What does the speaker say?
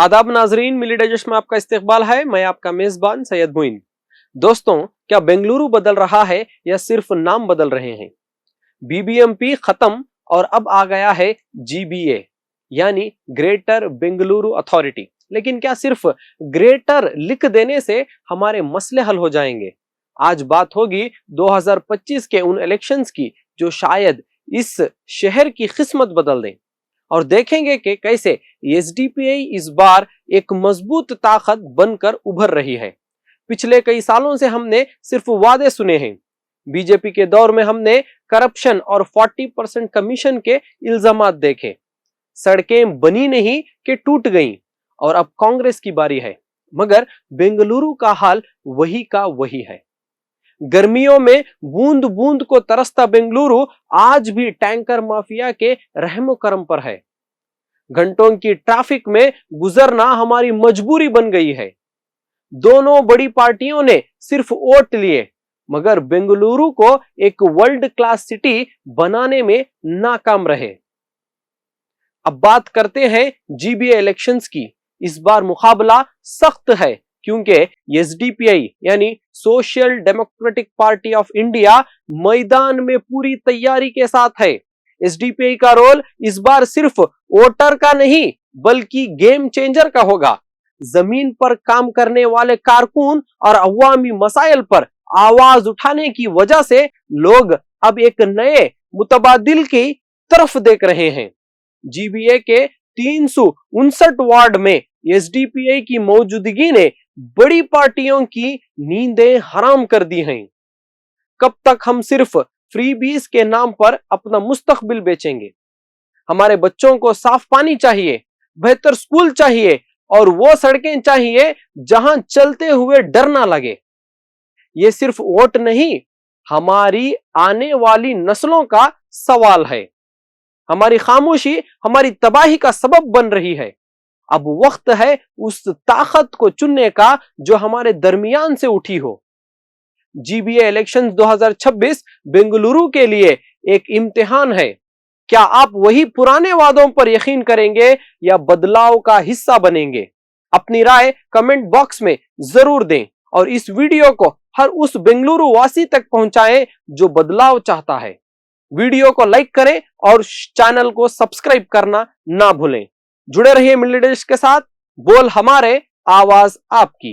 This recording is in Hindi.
आदाब नाजरीन, मिली डाइजेस्ट में आपका इस्तकबाल है। मैं आपका मेजबान सैयद मुइन। दोस्तों, क्या बेंगलुरु बदल रहा है या सिर्फ नाम बदल रहे हैं? बीबीएमपी खत्म और अब आ गया है जीबीए यानी ग्रेटर बेंगलुरु अथॉरिटी। लेकिन क्या सिर्फ ग्रेटर लिख देने से हमारे मसले हल हो जाएंगे? आज बात होगी 2025 के उन इलेक्शंस की जो शायद इस शहर की किस्मत बदल दें, और देखेंगे कि कैसे एसडीपीआई इस बार एक मजबूत ताकत बनकर उभर रही है। पिछले कई सालों से हमने सिर्फ वादे सुने हैं। बीजेपी के दौर में हमने करप्शन और 40% कमीशन के इल्जामात देखे। सड़कें बनी नहीं कि टूट गईं, और अब कांग्रेस की बारी है। मगर बेंगलुरु का हाल वही का वही है। गर्मियों में बूंद बूंद को तरसता बेंगलुरु आज भी टैंकर माफिया के रहमो करम पर है। घंटों की ट्रैफिक में गुजरना हमारी मजबूरी बन गई है। दोनों बड़ी पार्टियों ने सिर्फ वोट लिए, मगर बेंगलुरु को एक वर्ल्ड क्लास सिटी बनाने में नाकाम रहे। अब बात करते हैं जीबीए इलेक्शंस की। इस बार मुकाबला सख्त है, क्योंकि एसडीपीआई यानी social democratic party of India मैदान में पूरी तैयारी के साथ है। एसडीपीआई का रोल इस बार सिर्फ वोटर का नहीं बल्कि गेम चेंजर का होगा। जमीन पर काम करने वाले कारकुन और अवामी मसाइल पर आवाज उठाने की वजह से लोग अब एक नए मुतबादिल की तरफ देख रहे हैं। जीबीए के 359 वार्ड में एसडीपीआई की मौजूदगी ने बड़ी पार्टियों की नींदें हराम कर दी हैं। कब तक हम सिर्फ फ्रीबीज के नाम पर अपना मुस्तकबिल बेचेंगे? हमारे बच्चों को साफ पानी चाहिए, बेहतर स्कूल चाहिए और वो सड़कें चाहिए जहां चलते हुए डर ना लगे। ये सिर्फ वोट नहीं, हमारी आने वाली नस्लों का सवाल है। हमारी खामोशी हमारी तबाही का सबब बन रही है। अब वक्त है उस ताकत को चुनने का जो हमारे दरमियान से उठी हो। जीबीए इलेक्शंस 2026 बेंगलुरु के लिए एक इम्तिहान है। क्या आप वही पुराने वादों पर यकीन करेंगे या बदलाव का हिस्सा बनेंगे? अपनी राय कमेंट बॉक्स में जरूर दें और इस वीडियो को हर उस बेंगलुरु वासी तक पहुंचाएं जो बदलाव चाहता है। वीडियो को लाइक करें और चैनल को सब्सक्राइब करना ना भूलें। जुड़े रहिए मिली डाइजेस्ट के साथ। बोल हमारे, आवाज आपकी।